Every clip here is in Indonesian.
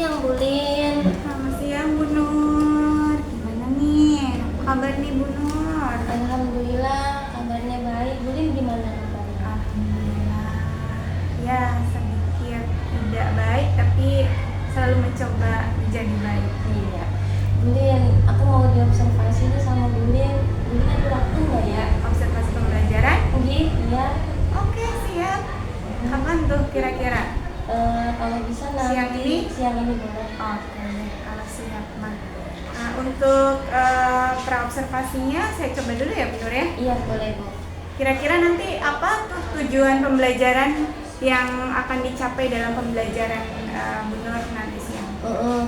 siang, Bu Lin. Selamat siang, Bu Nur. Gimana nih? Apa kabar nih, Bu Nur? Alhamdulillah, kabarnya baik. Bu Lin gimana kabarnya? Alhamdulillah. Ya, sedikit tidak baik, tapi selalu mencoba menjadi baik. Iya. Bu Lin, aku mau diobservasi nih sama Bu Lin. Bu Lin ada waktu nggak ya? Observasi pembelajaran? Iya. Oke, siap. Kapan tuh kira-kira? Kalau bisa nanti Siang ini? boleh. Oke, kalau siap mah. Nah, untuk praobservasinya saya coba dulu ya, Bu Nur ya. Iya, boleh, Bu. Kira-kira nanti apa tuh tujuan pembelajaran yang akan dicapai dalam pembelajaran Bu Nur nanti siang?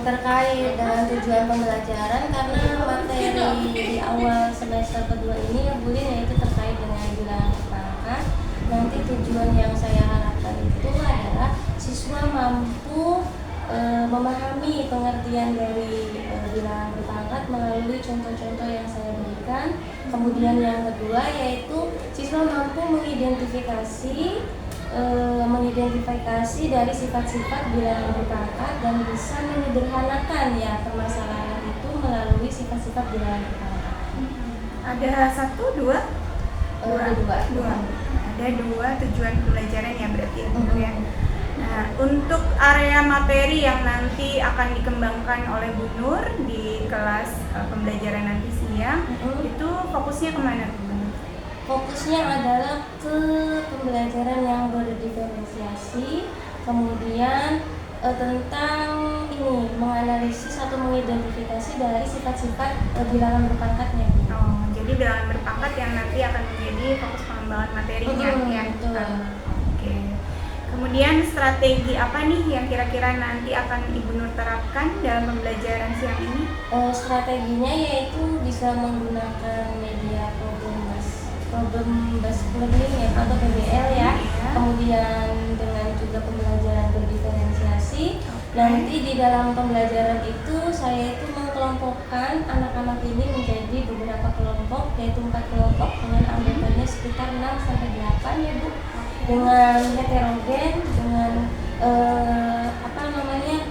Terkait dengan tujuan pembelajaran, karena materi di awal semester kedua ini ya Bu Lin, yaitu terkait dengan bilangan berpangkat. Nanti tujuan yang saya harapkan itu adalah siswa mampu memahami pengertian dari bilangan berpangkat melalui contoh-contoh yang saya berikan. Kemudian yang kedua yaitu siswa mampu mengidentifikasi dari sifat-sifat bilangan berpangkat dan bisa menyederhanakan ya permasalahan itu melalui sifat-sifat bilangan berpangkat. Ada satu, dua? Dua. Ada dua tujuan pembelajaran ya berarti ya, Bu Nur ya. Nah, untuk area materi yang nanti akan dikembangkan oleh Bu Nur di kelas pembelajaran nanti siang, itu fokusnya kemana Bu Nur? Fokusnya adalah ke pembelajaran yang berdiferensiasi, kemudian tentang ini menganalisis atau mengidentifikasi dari sifat-sifat bilangan berpangkatnya. Oh, jadi bilangan berpangkat yang nanti akan menjadi fokus pengembangan materinya ya. Betul. Oke. Kemudian strategi apa nih yang kira-kira nanti akan Ibu Nur terapkan dalam pembelajaran siang ini? Strateginya yaitu bisa menggunakan media problem based learning ya atau PBL ya. Kemudian dengan juga pembelajaran berdiferensiasi. Nanti di dalam pembelajaran itu saya itu mengkelompokkan anak-anak ini menjadi beberapa kelompok, yaitu 4 kelompok dengan anggotanya sekitar 6 sampai 8 ya Bu. Dengan heterogen, dengan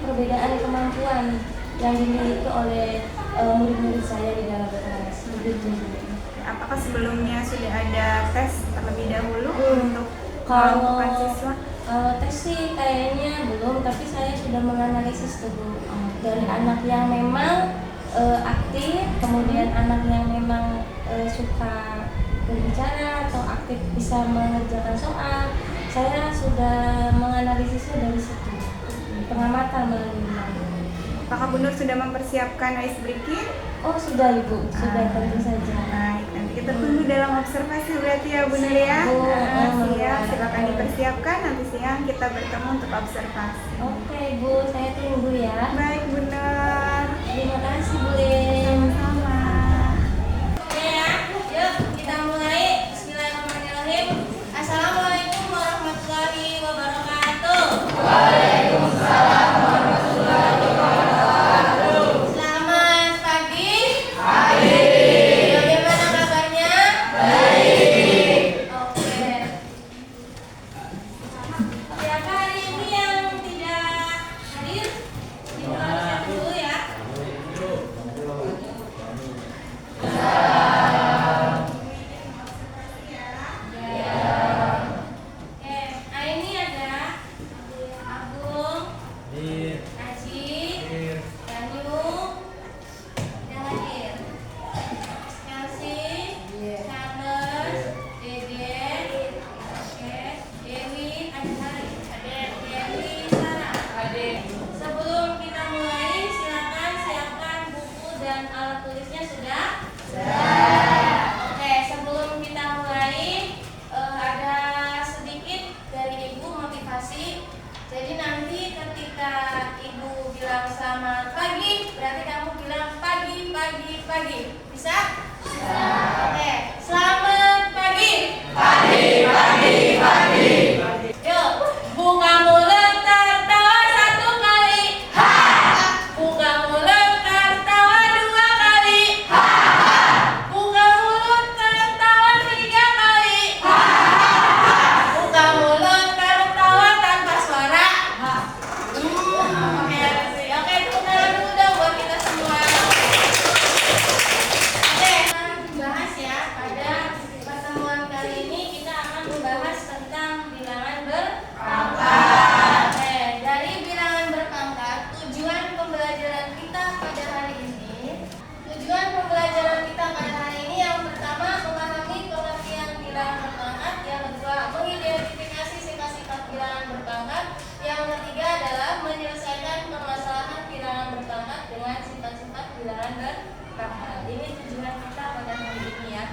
perbedaan kemampuan yang dimiliki oleh murid-murid saya di dalam kelas. Begitu. Apakah sebelumnya sudah ada tes terlebih dahulu untuk Kalau menentukan siswa? tes sih kayaknya belum, tapi saya sudah menganalisis dulu dari anak yang memang aktif, kemudian anak yang memang suka berbicara atau aktif bisa mengerjakan soal. Saya sudah menganalisisnya dari situ, pengamatan melalui bilangan. Apakah Bu Nur sudah mempersiapkan ice breaking? Oh sudah Ibu, sudah tentu saja. Baik, nanti kita tunggu dalam observasi berarti ya Bu Nur ya. Siap, silakan dipersiapkan, nanti siang kita bertemu untuk observasi. Oke Bu, saya tunggu ya. Baik Bu Nur. Terima kasih Bu Lin. Sama-sama. Yuk kita mulai. Bismillahirrahmanirrahim. Assalamualaikum warahmatullahi wabarakatuh. Waalaikumsalam warahmatullahi wabarakatuh. Selamat pagi. Pagi. Bagaimana kabarnya? Baik. Oke. Siapa hari ini yang tidak hadir? Diperhatikan dulu ya. Oke, nah ini ada Agung, Najib, Danu, udah hadir. Chelsea, Charles, Dede, oke, Dewi, Adhari, Dewi, Sarah. Sebelum kita mulai, silakan siapkan buku dan alat tulisnya sudah? Oke, sebelum kita mulai ada sedikit dari Ibu motivasi. Jadi nanti ketika Ibu bilang selamat pagi, berarti kamu bilang pagi, pagi, pagi. Bisa? Oke, selamat pagi. Pagi, pagi, pagi. Yuk, bunga mulut tertawa 1 kali. Bunga mulut tertawa 2 kali. Bunga mulut tertawa 3 kali. Bunga mulut tertawa tanpa suara. Oke, bermanfaat. Ini tujuan kita pada hari ini ya.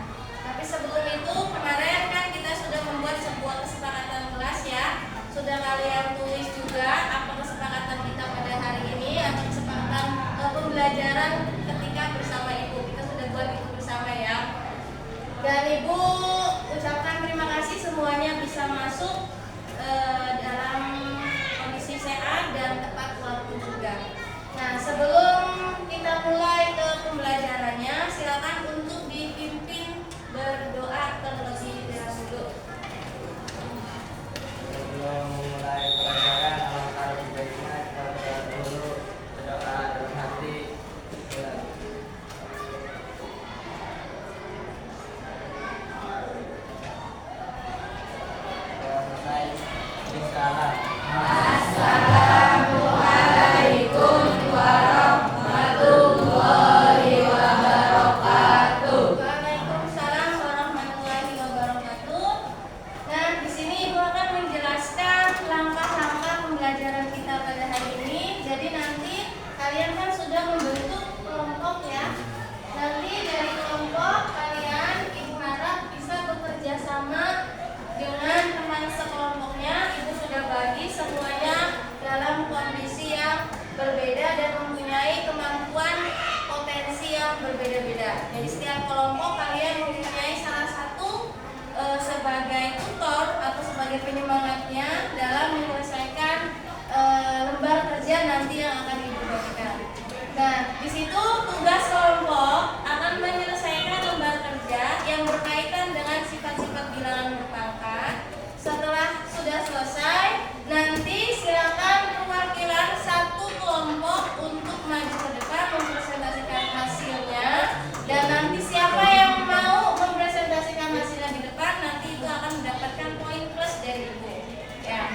Tapi sebelum itu kemarin kan kita sudah membuat sebuah kesepakatan kelas ya. Sudah kalian tulis juga apa kesepakatan kita pada hari ini atau kesepakatan pembelajaran ketika bersama ibu. Kita sudah buat itu bersama ya. Dan ibu ucapkan terima kasih semuanya bisa masuk dalam kondisi sehat dan tepat waktu juga. Nah, sebelum kita mulai ke pembelajarannya, silakan untuk dipimpin berdoa terlebih dahulu. Sebelum memulai pelajaran, alangkah lebih baiknya kita berdoa dulu, berdoa dalam hati. Selesai. Bismillah. Assalamualaikum warahmatullahi wabarakatuh. Waalaikumsalam warahmatullahi wabarakatuh. Nah, di sini ibu akan menjelaskan langkah-langkah pembelajaran kita pada hari ini. Jadi nanti kalian kan sudah membentuk kelompok ya. Nanti dari kelompok kalian ibu harap bisa bekerja sama dengan teman sekelompoknya. Ibu sudah bagi semuanya dalam kondisi yang berbeda dan mempunyai kemampuan potensi yang berbeda-beda. Jadi setiap kelompok kalian mempunyai salah satu sebagai tutor atau sebagai penyemangatnya dalam menyelesaikan lembar kerja nanti yang akan ibu bagikan. Nah, di situ tugas kelompok akan menyelesaikan lembar kerja yang berkaitan dengan sifat-sifat bilangan berpangkat. Setelah sudah selesai, nanti silakan perwakilan satu kelompok untuk maju ke depan mempresentasikan hasilnya. Dan nanti siapa yang mau mempresentasikan hasilnya di depan, nanti itu akan mendapatkan poin plus dari ibu. Ya.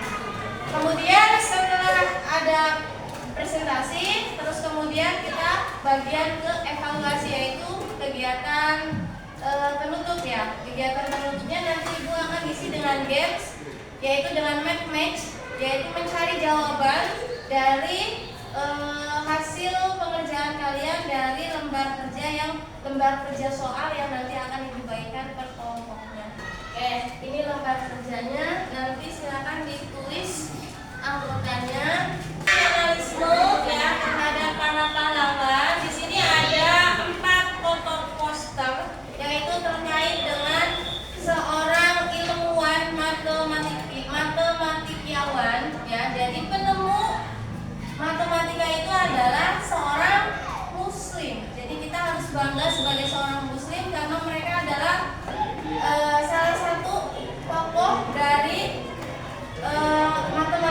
Kemudian setelah ada presentasi, terus kemudian kita bagian ke evaluasi, yaitu kegiatan penutup ya. Kegiatan penutupnya nanti ibu akan isi dengan games, yaitu dengan math match, yaitu mencari jawaban dari hasil pengerjaan kalian dari lembar kerja soal yang nanti akan ibu bagikan per kelompoknya. Oke, ini lembar kerjanya, nanti silakan ditulis anggotanya. Analisme ya terhadap para pahlawan. Di sini ada 4 foto poster, yaitu terkait dengan seorang ilmuwan matematikiawan ya. Jadi penemu matematika itu adalah seorang muslim. Jadi kita harus bangga sebagai seorang muslim karena mereka adalah salah satu tokoh dari matematika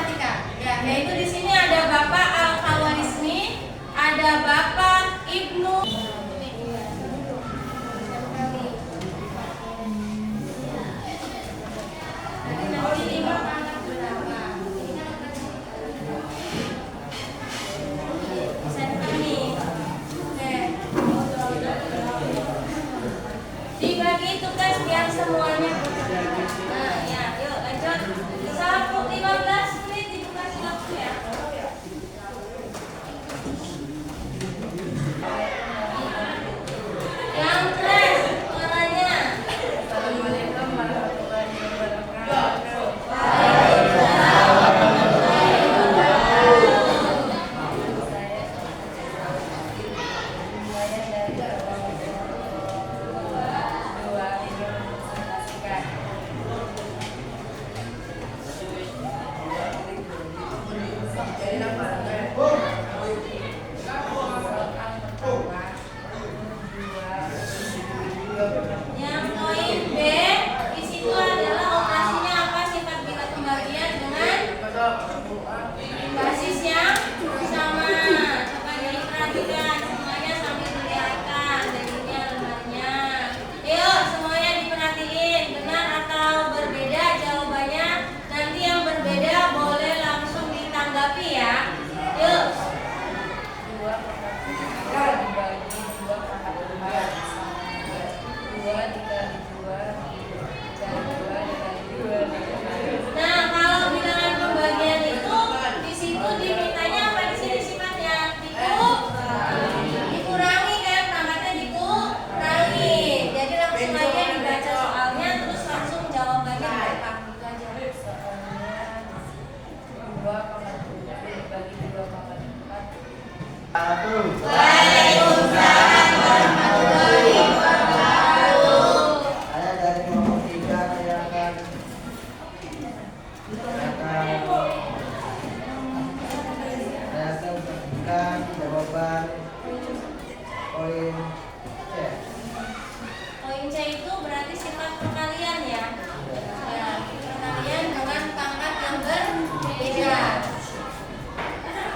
Waalaikumsalam warahmatullahi wabarakatuh. Saya dari kelompok 3 saya akan berikan jawaban poin C. Poin C itu berarti sifat perkalian ya. Ya, perkalian dengan pangkat yang berbeda.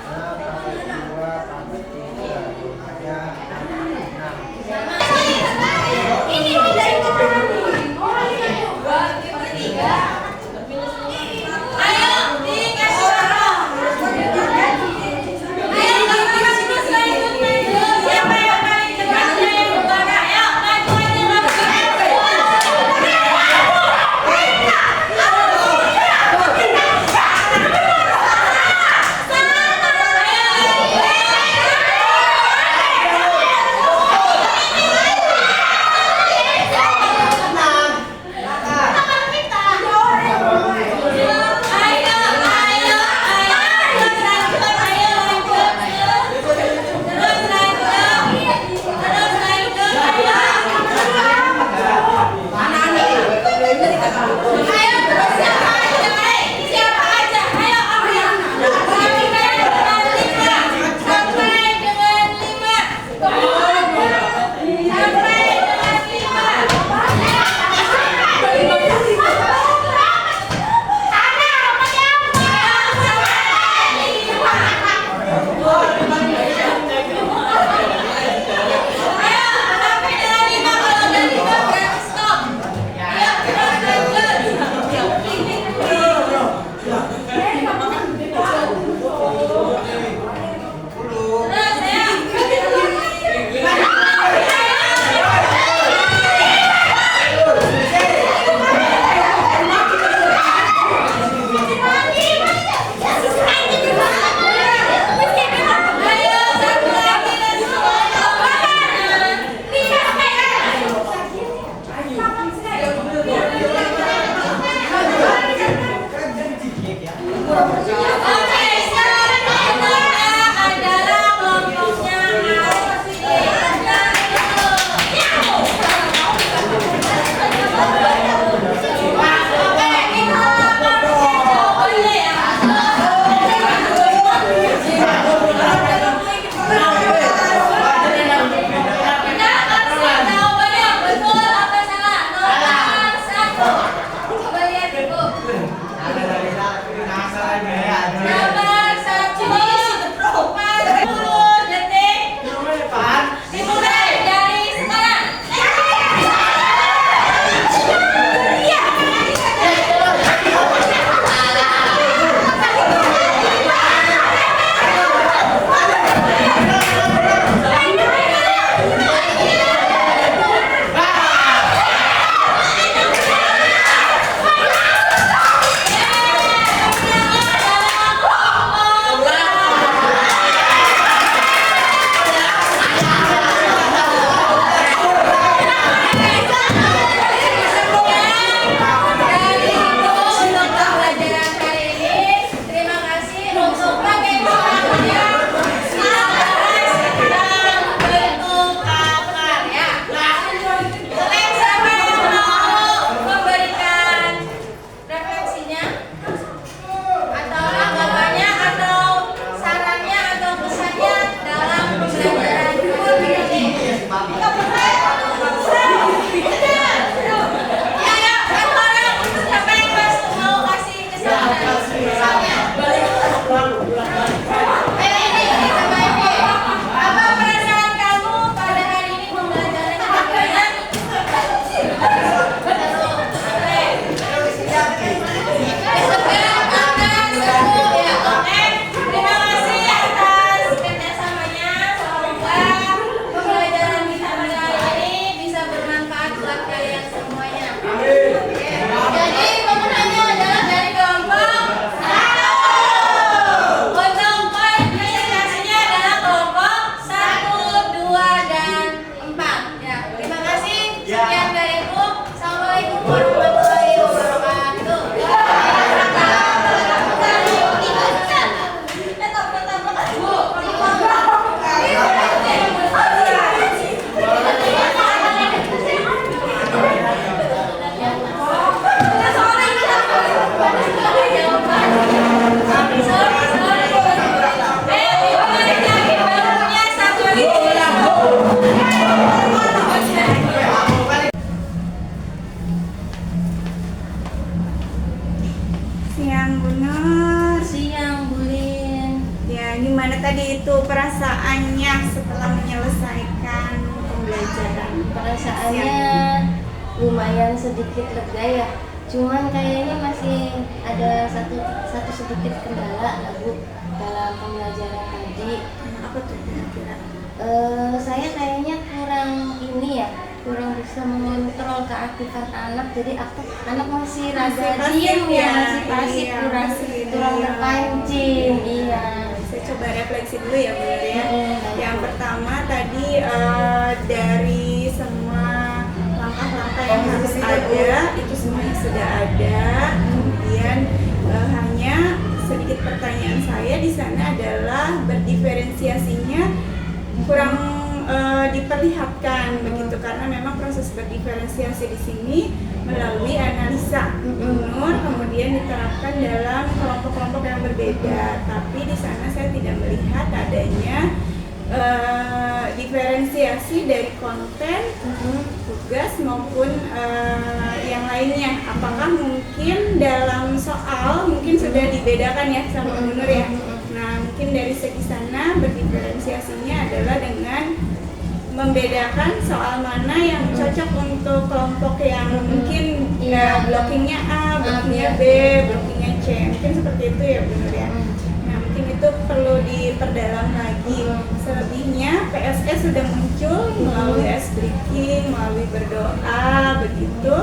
Nah, pangkat 2, pangkat 3. tadi itu perasaannya setelah menyelesaikan pembelajaran? Perasaannya lumayan sedikit lega ya, cuman kayaknya masih ada satu sedikit kendala lah Bu dalam pembelajaran tadi. Apa tuh kira-kira? Saya kayaknya kurang bisa mengontrol keaktifan anak, jadi anak masih rada pasif diem ya, ya? masih pasif, Iya, kurang masih terpancing. Iya. Saya coba refleksi dulu ya Bu Nur ya. Baik, Yang Bu. pertama tadi dari semua langkah-langkah yang harus ada itu semuanya sudah ada. Kemudian hanya sedikit pertanyaan saya di sana adalah berdiferensiasinya kurang diperlihatkan begitu, karena memang proses berdiferensiasi di sini melalui analisa Nur kemudian diterapkan dalam kelompok-kelompok yang berbeda, tapi di sana saya tidak melihat adanya diferensiasi dari konten, tugas maupun yang lainnya. Apakah mungkin dalam soal mungkin sudah dibedakan ya sama Bu Nur ya? Nah mungkin dari segi sana berdiferensiasinya adalah dengan membedakan soal mana yang cocok untuk kelompok yang mungkin blockingnya A, blockingnya B, blockingnya C, mungkin seperti itu ya Bu Nur ya. Nah mungkin itu perlu diperdalam lagi. Selebihnya PSS sudah muncul melalui ice breaking, melalui berdoa begitu.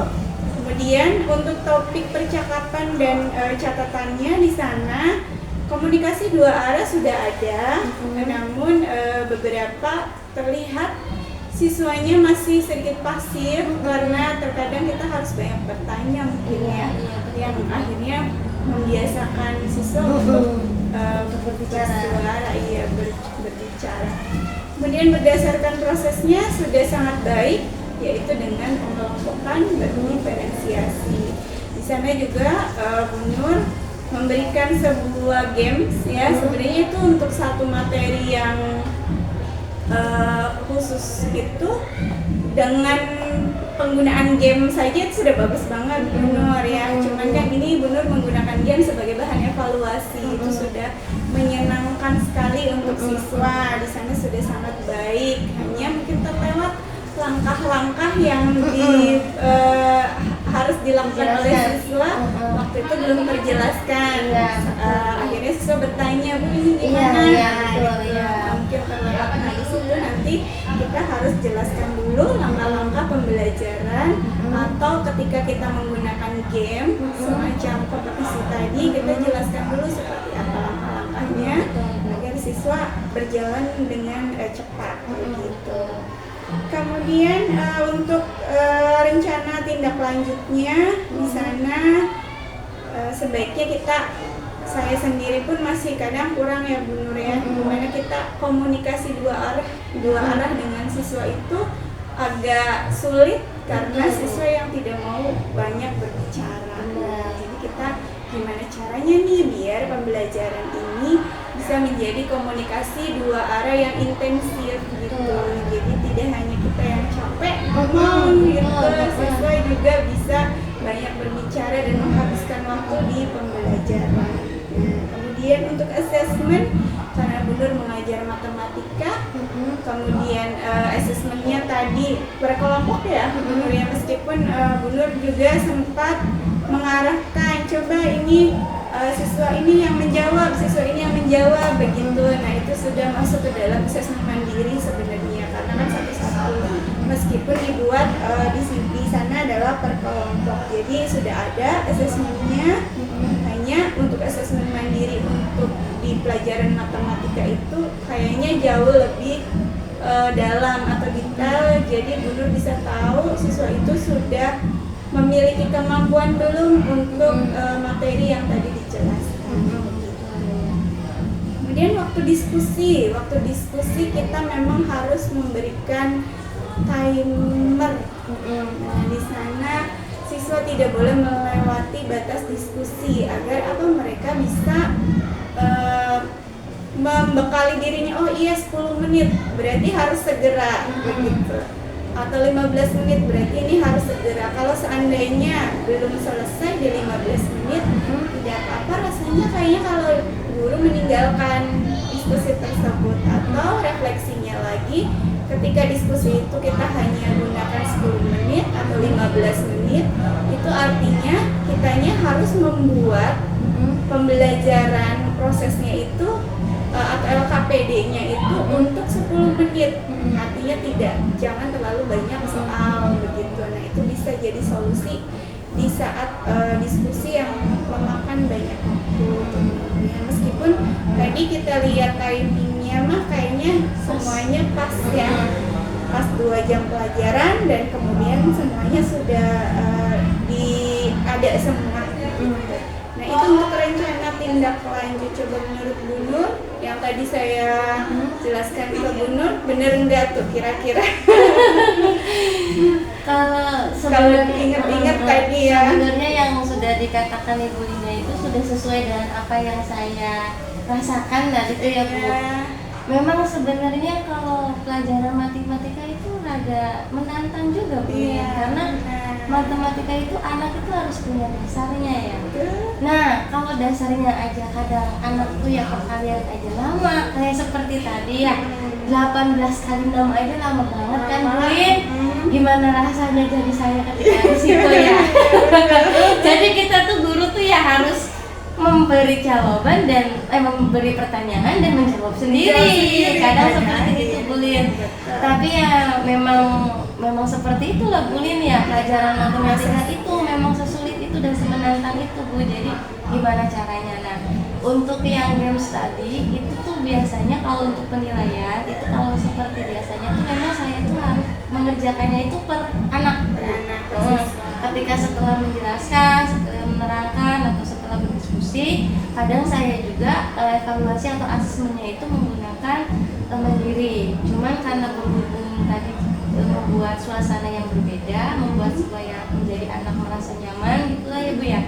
Kemudian untuk topik percakapan dan catatannya di sana komunikasi dua arah sudah ada, namun beberapa terlihat siswanya masih sedikit pasif karena terkadang kita harus banyak bertanya mungkin ya, yang akhirnya membiasakan siswa untuk bersuara, berbicara. Kemudian berdasarkan prosesnya sudah sangat baik, yaitu dengan pengelompokan berdiferensiasi. Di sana juga Bu Nur memberikan sebuah games ya, sebenarnya itu untuk satu materi yang khusus itu dengan penggunaan game saja itu sudah bagus banget Bu Nur ya. Cuman kan ini Bu Nur menggunakan game sebagai bahan evaluasi, itu sudah menyenangkan sekali untuk siswa. Di sana sudah sangat baik, hanya mungkin terlewat langkah-langkah yang harus dilakukan oleh siswa waktu itu belum terjelaskan. Akhirnya siswa bertanya, Bu ini gimana? Mungkin terlewat. Nah di situ nanti kita harus jelaskan dulu langkah-langkah pembelajaran, atau ketika kita menggunakan game semacam kompetisi tadi, kita jelaskan dulu seperti apa langkah-langkahnya agar siswa berjalan dengan cepat begitu. Kemudian untuk rencana tindak lanjutnya di sana sebaiknya saya sendiri pun masih kadang kurang ya Bu Nur ya, dimana kita komunikasi dua arah dengan siswa itu agak sulit karena siswa yang tidak mau banyak berbicara. Jadi kita gimana caranya nih biar pembelajaran ini bisa menjadi komunikasi dua arah yang intensif gitu. Jadi tidak hanya kita yang capek ngomong gitu, siswa juga bisa banyak berbicara dan menghabiskan waktu di pembelajaran. Kemudian untuk assessment, karena Bu Nur mengajar matematika, kemudian assessmentnya tadi berkelompok ya Bu Nur ya, meskipun Bu Nur juga sempat mengarahkan coba ini siswa ini yang menjawab, siswa ini yang menjawab begitu. Nah itu sudah masuk ke dalam assessment mandiri sebenarnya, karena kan satu-satu meskipun dibuat di sana adalah per kelompok, jadi sudah ada assessmentnya. Hanya untuk assessment mandiri untuk di pelajaran matematika itu kayaknya jauh lebih dalam atau detail, jadi Bu Nur bisa tahu siswa itu sudah memiliki kemampuan belum untuk materi yang tadi dijelaskan. Kemudian waktu diskusi kita memang harus memberikan timer. Nah, di sana siswa tidak boleh melewati batas diskusi agar mereka bisa membekali dirinya, oh iya 10 menit berarti harus segera begitu, atau 15 menit berarti ini harus segera. Kalau seandainya belum selesai di 15 menit tidak apa-apa, rasanya kayaknya kalau guru meninggalkan diskusi tersebut tersebut. Atau refleksinya lagi, ketika diskusi itu kita hanya gunakan 10 menit atau 15 menit, itu artinya kitanya harus membuat pembelajaran prosesnya itu atau LKPD-nya itu untuk 10 menit. Artinya jangan terlalu banyak soal begitu. Nah, itu bisa jadi solusi di saat diskusi yang memakan banyak waktu. Ya, meskipun tadi kita lihat timingnya mah kayaknya semuanya pas ya, pas 2 jam pelajaran dan kemudian semuanya sudah ada semua. Nah, itu untuk rencana tindak lanjut. Coba menurut Bu Nur, yang tadi saya jelaskan ke Bu Nur, bener nggak tuh kira-kira? Kalau ingat-ingat tadi ya. Sebenarnya yang sudah dikatakan Ibu Lina itu sudah sesuai dengan apa yang saya rasakan dari itu ya Bu. Memang sebenarnya kalau pelajaran matematika itu rada menantang juga Bu ya, karena matematika itu anak itu harus punya dasarnya ya. Nah, kalau dasarnya aja kadang anak tuh ya perkalian aja lama, kayak seperti tadi ya 18 kali 6 aja lama banget kan Bu Lin. Gimana rasanya jadi saya ketika di situ ya. Jadi kita tuh guru tuh ya harus memberi jawaban dan memberi pertanyaan dan menjawab sendiri. Kadang seperti itu Bu Lin. Tapi ya memang seperti itulah Bu Lin ya, pelajaran matematika itu memang sesulit itu dan semenantang itu Bu. Jadi gimana caranya? Nah, untuk yang games tadi itu tuh biasanya kalau untuk penilaian itu kalau seperti biasanya tuh memang saya tuh harus mengerjakannya itu per anak. Ketika setelah menjelaskan, setelah menerangkan atau setelah berdiskusi, kadang saya juga evaluasi atau asesmennya itu menggunakan mandiri. Cuman karena berhubung tadi membuat suasana yang berbeda, membuat supaya menjadi anak merasa nyaman gitulah ya Bu ya.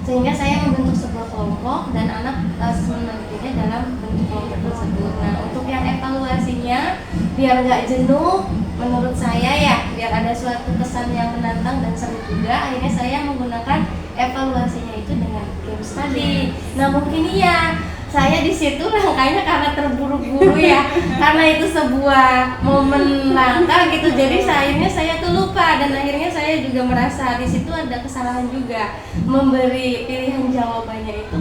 Sehingga saya membentuk sebuah kelompok dan anak asesmen mandirinya dalam bentuk kelompok tersebut. Nah, untuk yang evaluasinya biar nggak jenuh, menurut saya ya, biar ada suatu kesan yang menantang dan seru juga, akhirnya saya menggunakan evaluasinya itu dengan games tadi. Nah, mungkin iya saya di situ rangkanya karena terburu-buru ya, karena itu sebuah momen langka gitu, jadi akhirnya saya tuh lupa dan akhirnya saya juga merasa di situ ada kesalahan juga, memberi pilihan jawabannya itu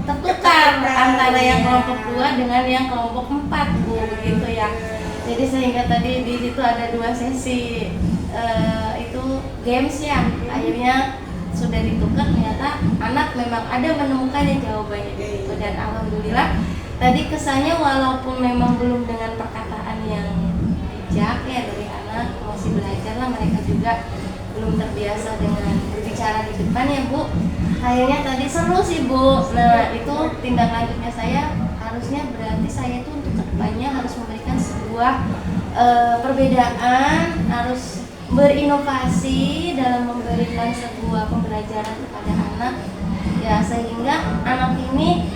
tertukar antara yang kelompok 2 dengan yang kelompok 4 Bu, begitu ya. Jadi sehingga tadi di situ ada 2 sesi itu games ya, akhirnya sudah ditukar, ternyata anak memang ada menemukannya jawabannya gitu. Dan alhamdulillah tadi kesannya walaupun memang belum dengan perkataan yang bijak ya dari anak, masih belajar lah, mereka juga belum terbiasa dengan berbicara di depan ya Bu. Akhirnya tadi seru sih Bu. Nah, itu tindak lanjutnya saya harusnya berarti saya tuh untuk kedepannya harus memberikan sebuah perbedaan, harus berinovasi dalam memberikan sebuah pembelajaran kepada anak ya, sehingga anak ini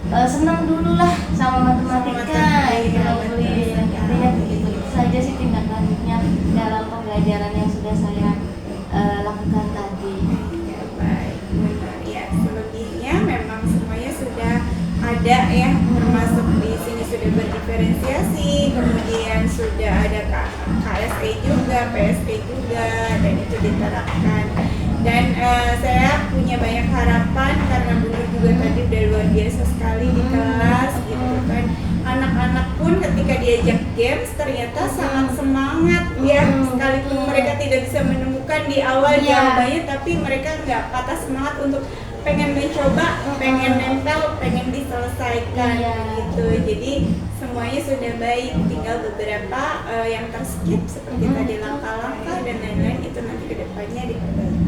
senang dulu lah sama matematika gitu loh Bu Lin. Intinya begitu. Itu saja sih tindak lanjutnya dalam pembelajaran yang sudah saya lakukan tadi. Ya, baik, benar ya. Selebihnya memang semuanya sudah ada ya, termasuk di sini sudah berdiferensiasi, kemudian sudah ada KSE juga, PSE juga, dan itu diterapkan. Dan saya punya banyak harapan karena Bu Nur juga tadi udah luar biasa sekali di kelas gitu kan. Anak-anak pun ketika diajak games ternyata sangat semangat ya, sekalipun mereka tidak bisa menemukan di awal jawabannya, tapi mereka nggak patah semangat untuk pengen mencoba, pengen nempel, pengen diselesaikan gitu. Jadi semuanya sudah baik, tinggal beberapa yang terskip seperti tadi langkah-langkah dan lain-lain, itu nanti kedepannya diperbaiki.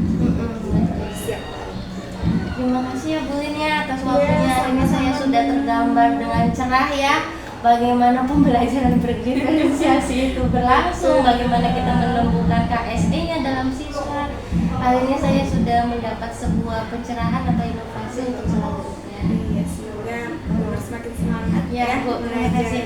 Siap. Terima kasih ya Bu Lin ya atas waktunya. Hari ini saya sudah tergambar dengan cerah ya bagaimana pembelajaran berdiferensiasi itu berlangsung, bagaimana kita menemukan KSE-nya dalam siswa. Akhirnya saya sudah mendapat sebuah pencerahan atau inovasi untuk selanjutnya. Iya, semoga Bu Nur semakin semangat ya Bu. Terima kasih.